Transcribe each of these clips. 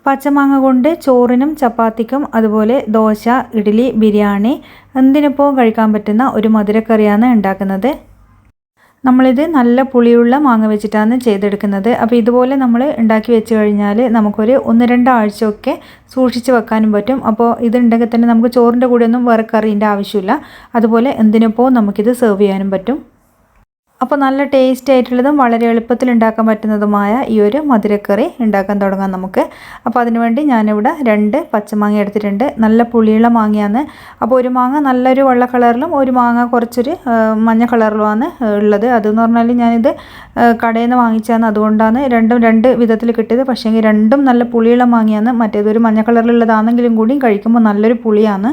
പച്ചമാങ്ങ കൊണ്ട് ചോറിനും ചപ്പാത്തിക്കും അതുപോലെ ദോശ, ഇഡ്ഡലി, ബിരിയാണി എന്തിനൊപ്പവും കഴിക്കാൻ പറ്റുന്ന ഒരു മധുരക്കറിയാണ് ഉണ്ടാക്കുന്നത്. നമ്മളിത് നല്ല പുളിയുള്ള മാങ്ങ വെച്ചിട്ടാണ് ചെയ്തെടുക്കുന്നത്. അപ്പോൾ ഇതുപോലെ നമ്മൾ ഉണ്ടാക്കി വെച്ച് കഴിഞ്ഞാൽ നമുക്കൊരു 1-2 ആഴ്ചയൊക്കെ സൂക്ഷിച്ച് വെക്കാനും പറ്റും. അപ്പോൾ ഇതുണ്ടെങ്കിൽ തന്നെ നമുക്ക് ചോറിൻ്റെ കൂടെ ഒന്നും വേറെ കറീൻ്റെ ആവശ്യമില്ല. അതുപോലെ എന്തിനൊപ്പവും നമുക്കിത് സെർവ് ചെയ്യാനും പറ്റും. അപ്പോൾ നല്ല ടേസ്റ്റി ആയിട്ടുള്ളതും വളരെ എളുപ്പത്തിൽ ഉണ്ടാക്കാൻ പറ്റുന്നതുമായ ഈ ഒരു മധുരക്കറി ഉണ്ടാക്കാൻ തുടങ്ങാം നമുക്ക്. അപ്പോൾ അതിനുവേണ്ടി ഞാനിവിടെ 2 പച്ചമാങ്ങ എടുത്തിട്ടുണ്ട്. നല്ല പുളിയുള്ള മാങ്ങയാണ്. അപ്പോൾ ഒരു മാങ്ങ നല്ലൊരു വെള്ള കളറിലും ഒരു മാങ്ങ കുറച്ചൊരു മഞ്ഞ കളറിലുമാണ് ഉള്ളത്. അതെന്ന് പറഞ്ഞാൽ ഞാനിത് കടയിൽ നിന്ന് വാങ്ങിച്ചതാണ്. അതുകൊണ്ടാണ് രണ്ടും 2 വിധത്തിൽ കിട്ടിയത്. പക്ഷേ രണ്ടും നല്ല പുളിയുള്ള മാങ്ങയാണ്. മറ്റേതൊരു മഞ്ഞ കളറിലുള്ളതാണെങ്കിലും കൂടി കഴിക്കുമ്പോൾ നല്ലൊരു പുളിയാണ്.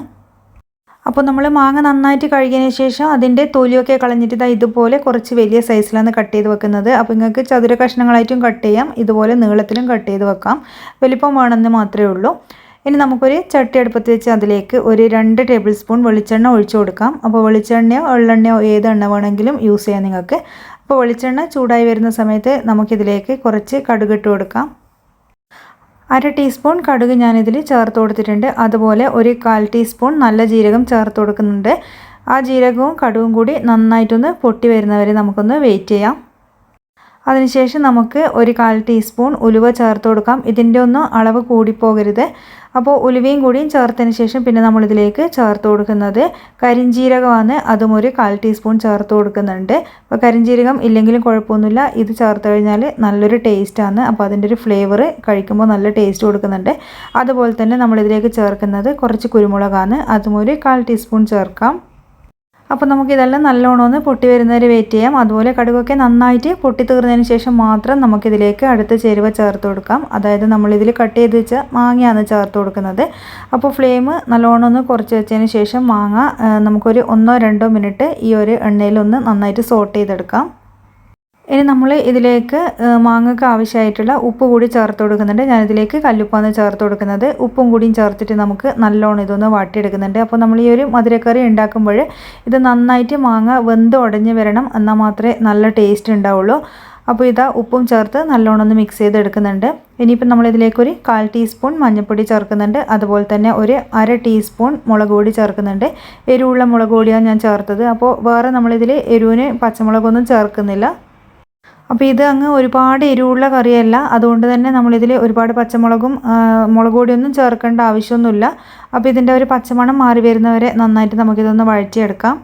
അപ്പോൾ നമ്മൾ മാങ്ങ നന്നായിട്ട് കഴുകിയതിന് ശേഷം അതിൻ്റെ തൊലിയൊക്കെ കളഞ്ഞിട്ട് ഇതുപോലെ കുറച്ച് വലിയ സൈസിലാണ് കട്ട് ചെയ്ത് വെക്കുന്നത്. അപ്പോൾ നിങ്ങൾക്ക് ചതുര കഷ്ണങ്ങളായിട്ടും കട്ട് ചെയ്യാം, ഇതുപോലെ നീളത്തിലും കട്ട് ചെയ്ത് വെക്കാം. വലിപ്പം വേണമെന്ന് മാത്രമേ ഉള്ളൂ. ഇനി നമുക്കൊരു ചട്ടി അടുപ്പത്ത് വെച്ച് അതിലേക്ക് ഒരു 2 ടേബിൾ സ്പൂൺ വെളിച്ചെണ്ണ ഒഴിച്ചു കൊടുക്കാം. അപ്പോൾ വെളിച്ചെണ്ണയോ എള്ളെണ്ണയോ ഏത് എണ്ണ വേണമെങ്കിലും യൂസ് ചെയ്യാം നിങ്ങൾക്ക്. അപ്പോൾ വെളിച്ചെണ്ണ ചൂടായി വരുന്ന സമയത്ത് നമുക്കിതിലേക്ക് കുറച്ച് കടുക് ഇട്ട് കൊടുക്കാം. 1/2 ടീസ്പൂൺ കടുക് ഞാനിതിൽ ചേർത്ത് കൊടുത്തിട്ടുണ്ട്. അതുപോലെ ഒരു 1/4 ടീസ്പൂൺ നല്ല ജീരകം ചേർത്ത് കൊടുക്കുന്നുണ്ട്. ആ ജീരകവും കടുകും കൂടി നന്നായിട്ടൊന്ന് പൊട്ടി വരുന്നവരെ നമുക്കൊന്ന് വെയിറ്റ് ചെയ്യാം. അതിനുശേഷം നമുക്ക് ഒരു 1/4 ടീസ്പൂൺ ഉലുവ ചേർത്ത് കൊടുക്കാം. ഇതിൻ്റെ ഒന്നും അളവ് കൂടിപ്പോകരുത്. അപ്പോൾ ഉലുവയും കൂടിയും ചേർത്തതിന് ശേഷം പിന്നെ നമ്മളിതിലേക്ക് ചേർത്ത് കൊടുക്കുന്നത് കരിഞ്ജീരകമാണ്. അതും ഒരു 1/4 ടീസ്പൂൺ ചേർത്ത് കൊടുക്കുന്നുണ്ട്. അപ്പോൾ കരിഞ്ജീരകം ഇല്ലെങ്കിലും കുഴപ്പമൊന്നുമില്ല, ഇത് ചേർത്ത് കഴിഞ്ഞാൽ നല്ലൊരു ടേസ്റ്റാണ്. അപ്പോൾ അതിൻ്റെ ഒരു ഫ്ലേവർ കഴിക്കുമ്പോൾ നല്ല ടേസ്റ്റ് കൊടുക്കുന്നുണ്ട്. അതുപോലെ തന്നെ നമ്മളിതിലേക്ക് ചേർക്കുന്നത് കുറച്ച് കുരുമുളകാണ്. അതും ഒരു 1/4 ടീസ്പൂൺ ചേർക്കാം. അപ്പോൾ നമുക്കിതെല്ലാം നല്ലോണം ഒന്ന് പൊട്ടി വരുന്നവരെ വെയിറ്റ് ചെയ്യാം. അതുപോലെ കടുകൊക്കെ നന്നായിട്ട് പൊട്ടി തീർന്നതിന് ശേഷം മാത്രം നമുക്കിതിലേക്ക് അടുത്ത ചേരുവ ചേർത്ത് കൊടുക്കാം. അതായത് നമ്മളിതിൽ കട്ട് ചെയ്ത് വെച്ച മാങ്ങയാണ് ചേർത്ത് കൊടുക്കുന്നത്. അപ്പോൾ ഫ്ലെയിം നല്ലോണം ഒന്ന് കുറച്ച് വെച്ചതിന് ശേഷം മാങ്ങ നമുക്കൊരു 1-2 മിനിറ്റ് ഈ ഒരു എണ്ണയിലൊന്ന് നന്നായിട്ട് സോട്ട് ചെയ്തെടുക്കാം. ഇനി നമ്മൾ ഇതിലേക്ക് മാങ്ങയ്ക്ക് ആവശ്യമായിട്ടുള്ള ഉപ്പ് കൂടി ചേർത്ത് കൊടുക്കുന്നുണ്ട്. ഞാനിതിലേക്ക് കല്ലുപ്പാണ് ചേർത്ത് കൊടുക്കുന്നത്. ഉപ്പും കൂടിയും ചേർത്തിട്ട് നമുക്ക് നല്ലോണം ഇതൊന്ന് വാട്ടിയെടുക്കുന്നുണ്ട്. അപ്പോൾ നമ്മൾ ഈ ഒരു മധുരക്കറി ഉണ്ടാക്കുമ്പോൾ ഇത് നന്നായിട്ട് മാങ്ങ വെന്ത് ഉടഞ്ഞ് വരണം, എന്നാൽ മാത്രമേ നല്ല ടേസ്റ്റ് ഉണ്ടാവുള്ളൂ. അപ്പോൾ ഇതാ ഉപ്പും ചേർത്ത് നല്ലോണം ഒന്ന് മിക്സ് ചെയ്തെടുക്കുന്നുണ്ട്. ഇനിയിപ്പോൾ നമ്മളിതിലേക്ക് ഒരു 1/4 ടീസ്പൂൺ മഞ്ഞൾപ്പൊടി ചേർക്കുന്നുണ്ട്. അതുപോലെ തന്നെ ഒരു 1/2 ടീസ്പൂൺ മുളക് പൊടി ചേർക്കുന്നുണ്ട്. എരിവുള്ള മുളക് പൊടിയാണ് ഞാൻ ചേർത്തത്. അപ്പോൾ വേറെ നമ്മളിതിൽ എരിവിന് പച്ചമുളകൊന്നും ചേർക്കുന്നില്ല. അപ്പോൾ ഇത് അങ്ങ് ഒരുപാട് എരിവുള്ള കറിയല്ല, അതുകൊണ്ട് തന്നെ നമ്മളിതിൽ ഒരുപാട് പച്ചമുളകും മുളക് പൊടിയൊന്നും ചേർക്കേണ്ട ആവശ്യമൊന്നുമില്ല. അപ്പോൾ ഇതിൻ്റെ ഒരു പച്ചമണം മാറി വരുന്നവരെ നന്നായിട്ട് നമുക്കിതൊന്ന് വഴറ്റിയെടുക്കാം.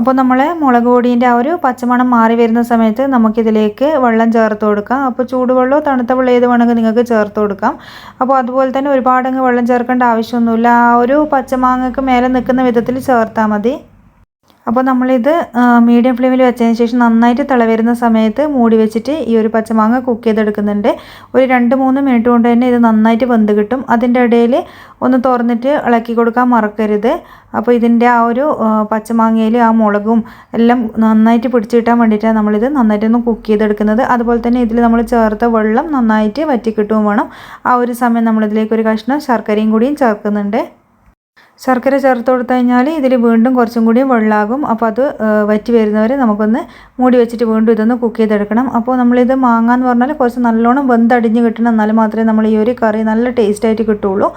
അപ്പോൾ നമ്മൾ മുളക് പൊടീൻ്റെ ആ ഒരു പച്ചമണം മാറി വരുന്ന സമയത്ത് നമുക്കിതിലേക്ക് വെള്ളം ചേർത്ത് കൊടുക്കാം. അപ്പോൾ ചൂടുവെള്ളമോ തണുത്ത വെള്ളം ഏത് വേണമെങ്കിൽ നിങ്ങൾക്ക് ചേർത്ത് കൊടുക്കാം. അപ്പോൾ അതുപോലെ തന്നെ ഒരുപാടങ്ങ് വെള്ളം ചേർക്കേണ്ട ആവശ്യമൊന്നുമില്ല. ആ ഒരു പച്ചമാങ്ങക്ക് മേലെ നിൽക്കുന്ന വിധത്തിൽ ചേർത്താൽ മതി. അപ്പോൾ നമ്മളിത് മീഡിയം ഫ്ലെയിമിൽ വെച്ചതിന് ശേഷം നന്നായിട്ട് തിള സമയത്ത് മൂടി വെച്ചിട്ട് ഈ ഒരു പച്ചമാങ്ങ കുക്ക് ചെയ്തെടുക്കുന്നുണ്ട്. ഒരു 2-3 മിനിറ്റ് കൊണ്ട് തന്നെ ഇത് നന്നായിട്ട് വെന്ത് കിട്ടും. അതിൻ്റെ ഇടയിൽ ഒന്ന് തുറന്നിട്ട് ഇളക്കി കൊടുക്കാൻ മറക്കരുത്. അപ്പോൾ ഇതിൻ്റെ ആ ഒരു പച്ചമാങ്ങയിൽ ആ മുളകും എല്ലാം നന്നായിട്ട് പിടിച്ച് കിട്ടാൻ വേണ്ടിയിട്ടാണ് നമ്മളിത് നന്നായിട്ടൊന്ന് കുക്ക് ചെയ്തെടുക്കുന്നത്. അതുപോലെ തന്നെ ഇതിൽ നമ്മൾ ചേർത്ത വെള്ളം നന്നായിട്ട് വറ്റി കിട്ടുകയും വേണം. ആ ഒരു സമയം നമ്മളിതിലേക്ക് ഒരു കഷ്ണം ശർക്കരയും കൂടിയും ചേർക്കുന്നുണ്ട്. ശർക്കര ചേർത്ത് കൊടുത്തു കഴിഞ്ഞാൽ ഇതിൽ വീണ്ടും കുറച്ചും കൂടി വെള്ളമാകും. അപ്പോൾ അത് വറ്റി വരുന്നവരെ നമുക്കൊന്ന് മൂടി വെച്ചിട്ട് വീണ്ടും ഇതൊന്ന് കുക്ക് ചെയ്തെടുക്കണം. അപ്പോൾ നമ്മളിത് മാങ്ങ എന്ന് പറഞ്ഞാൽ കുറച്ച് നല്ലോണം വെന്തടിഞ്ഞ് കിട്ടണം, എന്നാൽ മാത്രമേ നമ്മൾ ഈ ഒരു കറി നല്ല ടേസ്റ്റായിട്ട് കിട്ടുള്ളൂ.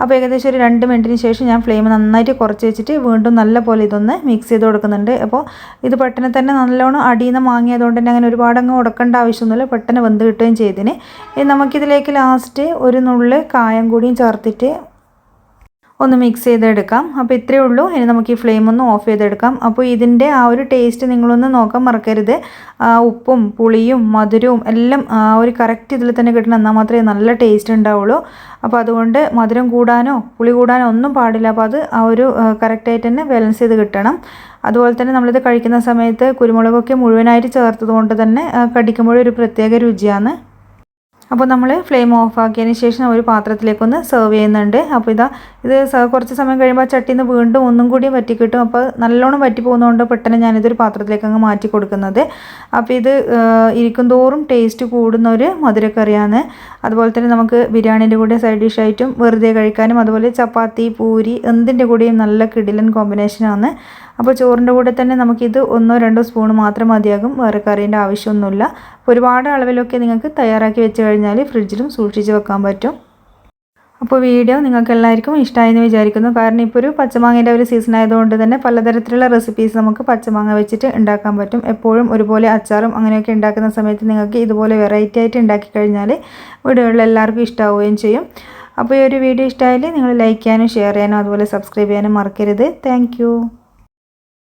അപ്പോൾ ഏകദേശം ഒരു 2 മിനിറ്റിന് ശേഷം ഞാൻ ഫ്ലെയിം നന്നായിട്ട് കുറച്ച് വെച്ചിട്ട് വീണ്ടും നല്ല പോലെ ഇതൊന്ന് മിക്സ് ചെയ്ത് കൊടുക്കുന്നുണ്ട്. അപ്പോൾ ഇത് പെട്ടെന്ന് തന്നെ നല്ലോണം അടിയുന്ന മാങ്ങിയതുകൊണ്ട് തന്നെ അങ്ങനെ ഒരുപാട് അങ്ങ് ഉടക്കേണ്ട ആവശ്യമൊന്നുമില്ല, പെട്ടെന്ന് വെന്ത് കിട്ടുകയും ചെയ്തിന്. ഇനി നമുക്കിതിലേക്ക് ലാസ്റ്റ് ഒരു നുള്ള് കായം കൂടിയും ചേർത്തിട്ട് ഒന്ന് മിക്സ് ചെയ്തെടുക്കാം. അപ്പോൾ ഇത്രയേ ഉള്ളൂ. ഇനി നമുക്ക് ഈ ഫ്ലെയിം ഒന്ന് ഓഫ് ചെയ്തെടുക്കാം. അപ്പോൾ ഇതിൻ്റെ ആ ഒരു ടേസ്റ്റ് നിങ്ങളൊന്ന് നോക്കാൻ മറക്കരുത്. ഉപ്പും പുളിയും മധുരവും എല്ലാം ആ ഒരു കറക്റ്റ് ഇതിൽ തന്നെ കിട്ടണം, എന്നാൽ മാത്രമേ നല്ല ടേസ്റ്റ് ഉണ്ടാവുള്ളൂ. അപ്പോൾ അതുകൊണ്ട് മധുരം കൂടാനോ പുളി കൂടാനോ ഒന്നും പാടില്ല. അപ്പോൾ അത് ആ ഒരു കറക്റ്റായിട്ട് തന്നെ ബാലൻസ് ചെയ്ത് കിട്ടണം. അതുപോലെ തന്നെ നമ്മളിത് കഴിക്കുന്ന സമയത്ത് കുരുമുളകൊക്കെ മുഴുവനായിട്ട് ചേർത്തത് കൊണ്ട് തന്നെ കടിക്കുമ്പോഴൊരു പ്രത്യേക രുചിയാണ്. അപ്പോൾ നമ്മൾ ഫ്ലെയിം ഓഫ് ആക്കിയതിന് ശേഷം ഒരു പാത്രത്തിലേക്കൊന്ന് സെർവ് ചെയ്യുന്നുണ്ട്. അപ്പോൾ ഇത് കുറച്ച് സമയം കഴിയുമ്പോൾ ചട്ടിയിൽ നിന്ന് വീണ്ടും ഒന്നും കൂടി വറ്റി കിട്ടും. അപ്പോൾ നല്ലോണം വറ്റി പോകുന്നതുകൊണ്ട് പെട്ടെന്ന് ഞാനിതൊരു പാത്രത്തിലേക്ക് അങ്ങ് മാറ്റി കൊടുക്കുന്നത്. അപ്പോൾ ഇത് ഇരിക്കും തോറും ടേസ്റ്റ് കൂടുന്ന ഒരു മധുരക്കറിയാണ്. അതുപോലെ തന്നെ നമുക്ക് ബിരിയാണീൻ്റെ കൂടെ സൈഡ് ഡിഷായിട്ടും വെറുതെ കഴിക്കാനും അതുപോലെ ചപ്പാത്തി പൂരി എന്തിൻ്റെ കൂടെയും നല്ല കിടിലൻ കോമ്പിനേഷനാണ്. അപ്പോൾ ചോറിൻ്റെ കൂടെ തന്നെ നമുക്കിത് 1-2 സ്പൂൺ മാത്രം മതിയാകും, വേറെ കറീൻ്റെ ആവശ്യമൊന്നുമില്ല. ഒരുപാട് അളവിലൊക്കെ നിങ്ങൾക്ക് തയ്യാറാക്കി വെച്ച് കഴിഞ്ഞാൽ ഫ്രിഡ്ജിലും സൂക്ഷിച്ച് വെക്കാൻ പറ്റും. അപ്പോൾ വീഡിയോ നിങ്ങൾക്ക് എല്ലാവർക്കും ഇഷ്ടമായെന്ന് വിചാരിക്കുന്നു. കാരണം ഇപ്പോൾ ഒരു പച്ചമാങ്ങേൻ്റെ ഒരു സീസൺ ആയതുകൊണ്ട് തന്നെ പലതരത്തിലുള്ള റെസിപ്പീസ് നമുക്ക് പച്ചമാങ്ങ വെച്ചിട്ട് ഉണ്ടാക്കാൻ പറ്റും. എപ്പോഴും ഒരുപോലെ അച്ചാറും അങ്ങനെയൊക്കെ ഉണ്ടാക്കുന്ന സമയത്ത് നിങ്ങൾക്ക് ഇതുപോലെ വെറൈറ്റി ആയിട്ട് ഉണ്ടാക്കി കഴിഞ്ഞാൽ വീടുകളിൽ എല്ലാവർക്കും ഇഷ്ടമാവുകയും ചെയ്യും. അപ്പോൾ ഈ ഒരു വീഡിയോ ഇഷ്ടമായാൽ നിങ്ങൾ ലൈക്ക് ചെയ്യാനും ഷെയർ ചെയ്യാനും അതുപോലെ സബ്സ്ക്രൈബ് ചെയ്യാനും മറക്കരുത്. താങ്ക്